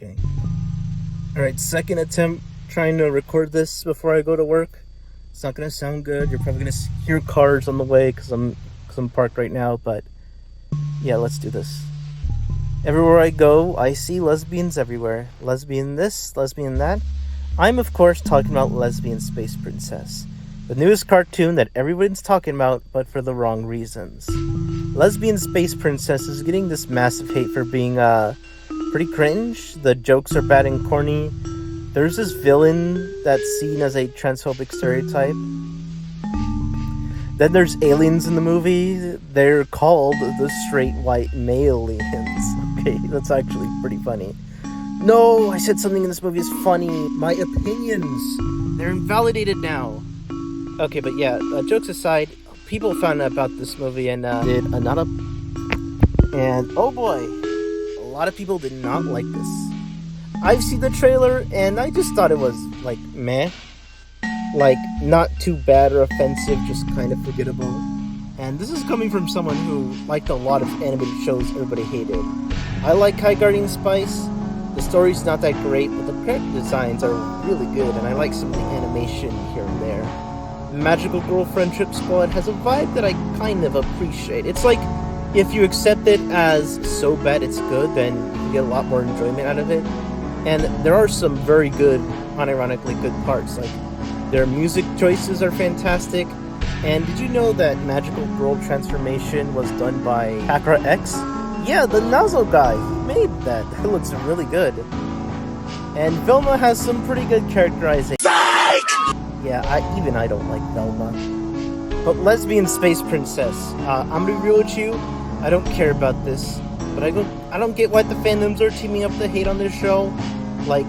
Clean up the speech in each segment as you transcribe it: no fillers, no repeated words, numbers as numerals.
Okay. Alright, second attempt trying to record this before I go to work. It's not gonna sound good. You're probably gonna hear cars on the way because I'm parked right now, but yeah, let's do this. Everywhere I go, I see lesbians everywhere. Lesbian this, lesbian that. I'm, of course, talking about Lesbian Space Princess, the newest cartoon that everyone's talking about, but for the wrong reasons. Lesbian Space Princess is getting this massive hate for being, pretty cringe. The jokes are bad and corny. There's this villain that's seen as a transphobic stereotype. Then there's aliens in the movie. They're called the straight white male aliens. Okay, that's actually pretty funny. No, I said something in this movie is funny. My opinions, they're invalidated now. Okay, but yeah, jokes aside, people found out about this movie and did another. And oh boy, a lot of people did not like this. I've seen the trailer and I just thought it was like meh. Like not too bad or offensive, just kind of forgettable. And this is coming from someone who liked a lot of animated shows everybody hated. I like High Guardian Spice. The story's not that great, but the character designs are really good, and I like some of the animation here and there. Magical Girl Friendship Squad has a vibe that I kind of appreciate. It's like, if you accept it as so bad it's good, then you can get a lot more enjoyment out of it. And there are some very good, unironically good parts, like their music choices are fantastic. And did you know that Magical Girl Transformation was done by Hacker X? Yeah, the nozzle guy, he made that. It looks really good. And Velma has some pretty good characterization. Yeah, I don't like Velma. But Lesbian Space Princess, I'm gonna be real with you, I don't care about this. But I don't get why the fandoms are teaming up to hate on this show. Like,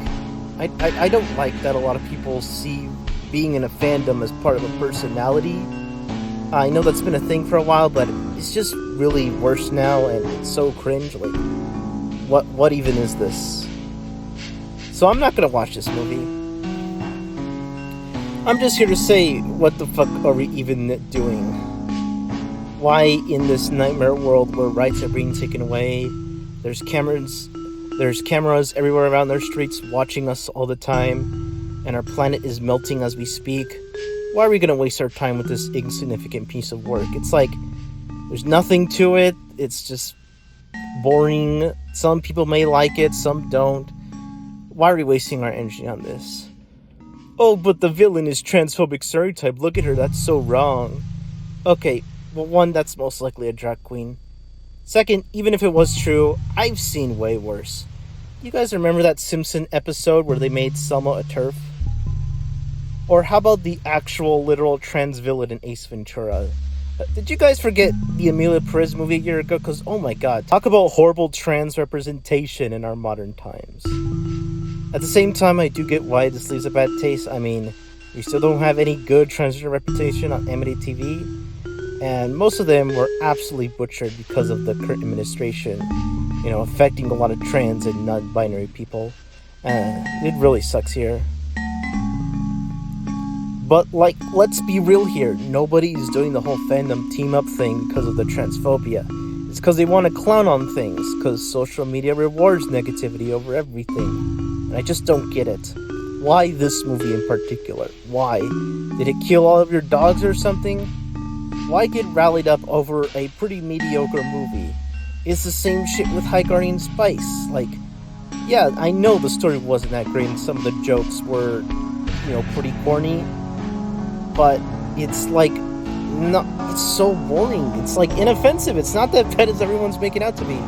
I don't like that a lot of people see being in a fandom as part of a personality. I know that's been a thing for a while, but it's just really worse now, and it's so cringe. Like, what even is this? So I'm not gonna watch this movie. I'm just here to say, what the fuck are we even doing? Why in this nightmare world where rights are being taken away, there's cameras everywhere around their streets watching us all the time, and our planet is melting as we speak. Why are we going to waste our time with this insignificant piece of work? It's like, there's nothing to it. It's just boring. Some people may like it, some don't. Why are we wasting our energy on this? Oh, but the villain is transphobic stereotype. Look at her, that's so wrong. Okay, well, one, that's most likely a drag queen. Second, even if it was true, I've seen way worse. You guys remember that Simpson episode where they made Selma a TERF? Or how about the actual literal trans villain in Ace Ventura? Did you guys forget the Emilia Perez movie a year ago? Because, oh my god, talk about horrible trans representation in our modern times. At the same time, I do get why this leaves a bad taste. I mean, we still don't have any good transgender representation on animated TV, and most of them were absolutely butchered because of the current administration, you know, affecting a lot of trans and non-binary people. It really sucks here. But, like, let's be real here. Nobody is doing the whole fandom team-up thing because of the transphobia. It's because they want to clown on things, because social media rewards negativity over everything. And I just don't get it. Why this movie in particular? Why? Did it kill all of your dogs or something? Why get rallied up over a pretty mediocre movie? It's the same shit with High Guardian Spice. Like, yeah, I know the story wasn't that great and some of the jokes were, you know, pretty corny. But it's like, it's so boring. It's like inoffensive. It's not that bad as everyone's making out to be.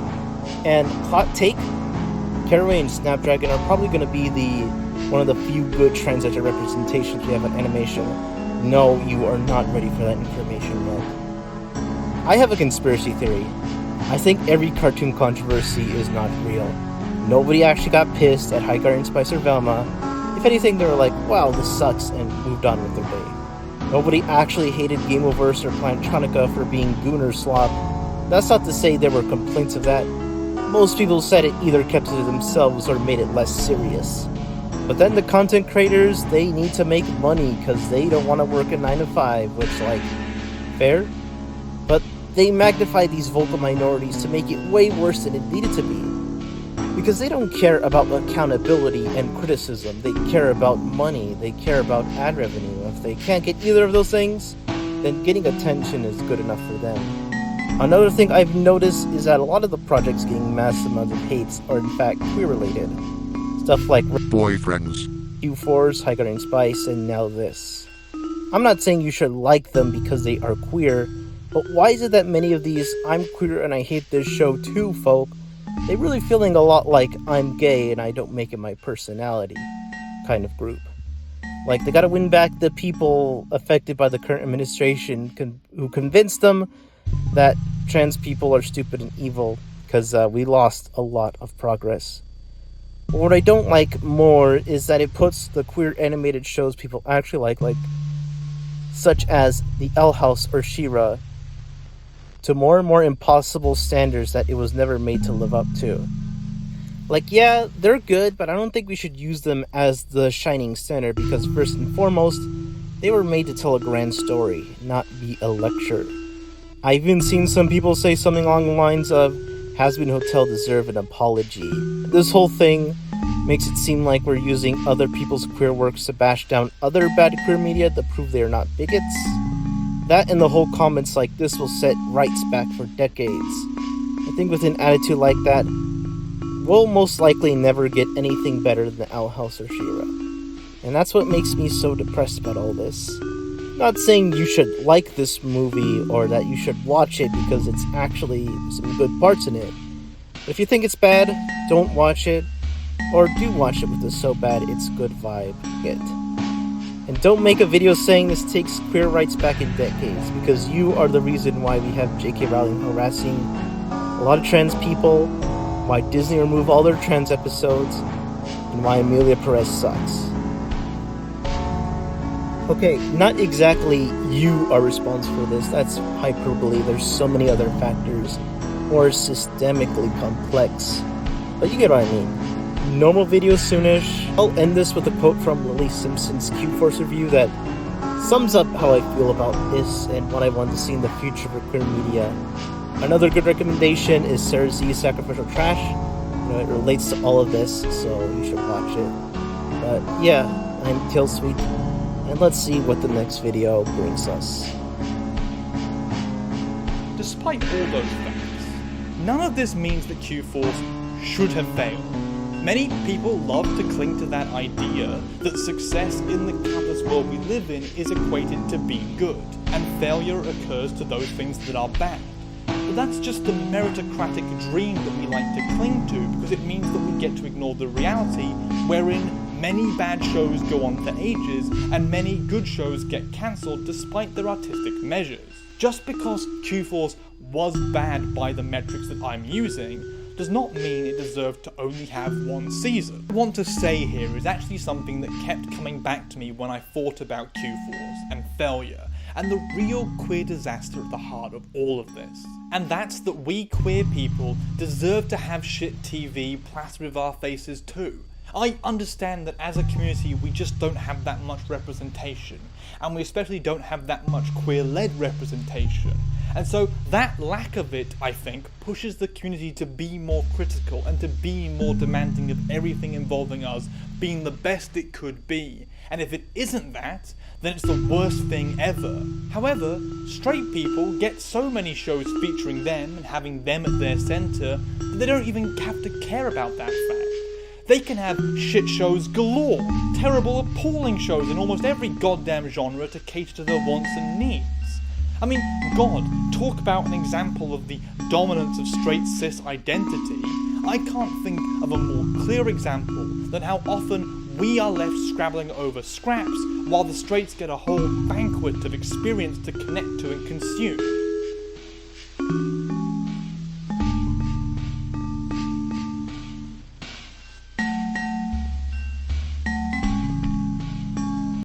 And hot take, Caraway and Snapdragon are probably going to be one of the few good transgender representations we have in animation. No, you are not ready for that information yet. I have a conspiracy theory. I think every cartoon controversy is not real. Nobody actually got pissed at High Guardian Spice or Velma. If anything, they were like, wow, this sucks, and moved on with their day. Nobody actually hated Gameoverse or Plantronica for being Gooner slop. That's not to say there were complaints of that. Most people said it either kept it to themselves or made it less serious. But then the content creators, they need to make money because they don't want to work a 9 to 5, which, like, fair? But they magnify these vocal minorities to make it way worse than it needed to be. Because they don't care about accountability and criticism. They care about money. They care about ad revenue. If they can't get either of those things, then getting attention is good enough for them. Another thing I've noticed is that a lot of the projects getting massive amounts of hates are in fact queer-related. Stuff like boyfriends, Q4's, High Guarding Spice, and now this. I'm not saying you should like them because they are queer, but why is it that many of these "I'm queer and I hate this show too" folk, they really feeling a lot like "I'm gay and I don't make it my personality" kind of group? Like, they gotta win back the people affected by the current administration who convinced them that trans people are stupid and evil, because we lost a lot of progress. But what I don't like more is that it puts the queer animated shows people actually like such as the L House or She-Ra, to more and more impossible standards that it was never made to live up to. Like, yeah, they're good, but I don't think we should use them as the shining standard, because first and foremost, they were made to tell a grand story, not be a lecture. I've even seen some people say something along the lines of, "Has-Been Hotel deserve an apology." This whole thing makes it seem like we're using other people's queer works to bash down other bad queer media to prove they're not bigots. That and the whole comments like this will set rights back for decades. I think with an attitude like that, we'll most likely never get anything better than the Owl House or She-Ra. And that's what makes me so depressed about all this. Not saying you should like this movie or that you should watch it because it's actually some good parts in it. But if you think it's bad, don't watch it. Or do watch it with the "so bad it's good" vibe. And don't make a video saying this takes queer rights back in decades, because you are the reason why we have J.K. Rowling harassing a lot of trans people, why Disney removed all their trans episodes, and why Amelia Perez sucks. Okay, not exactly you are responsible for this, that's hyperbole, there's so many other factors, more systemically complex, but you get what I mean. Normal video soonish. I'll end this with a quote from Lily Simpson's Q-Force review that sums up how I feel about this and what I want to see in the future for queer media. Another good recommendation is Sarah Z's Sacrificial Trash. You know, it relates to all of this, so you should watch it. But yeah, I'm Killsweet, and let's see what the next video brings us. Despite all those facts, none of this means that Q-Force should have failed. Many people love to cling to that idea that success in the capitalist world we live in is equated to being good, and failure occurs to those things that are bad. But that's just the meritocratic dream that we like to cling to, because it means that we get to ignore the reality wherein many bad shows go on for ages and many good shows get cancelled despite their artistic measures. Just because Q-Force was bad by the metrics that I'm using does not mean it deserved to only have one season. What I want to say here is actually something that kept coming back to me when I thought about Q-Force and failure, and the real queer disaster at the heart of all of this. And that's that we queer people deserve to have shit TV plastered with our faces too. I understand that as a community we just don't have that much representation, and we especially don't have that much queer-led representation. And so that lack of it, I think, pushes the community to be more critical and to be more demanding of everything involving us being the best it could be. And if it isn't that, then it's the worst thing ever. However, straight people get so many shows featuring them and having them at their centre that they don't even have to care about that fact. They can have shit shows galore, terrible, appalling shows in almost every goddamn genre to cater to their wants and needs. I mean, God, talk about an example of the dominance of straight cis identity. I can't think of a more clear example than how often we are left scrabbling over scraps while the straights get a whole banquet of experience to connect to and consume.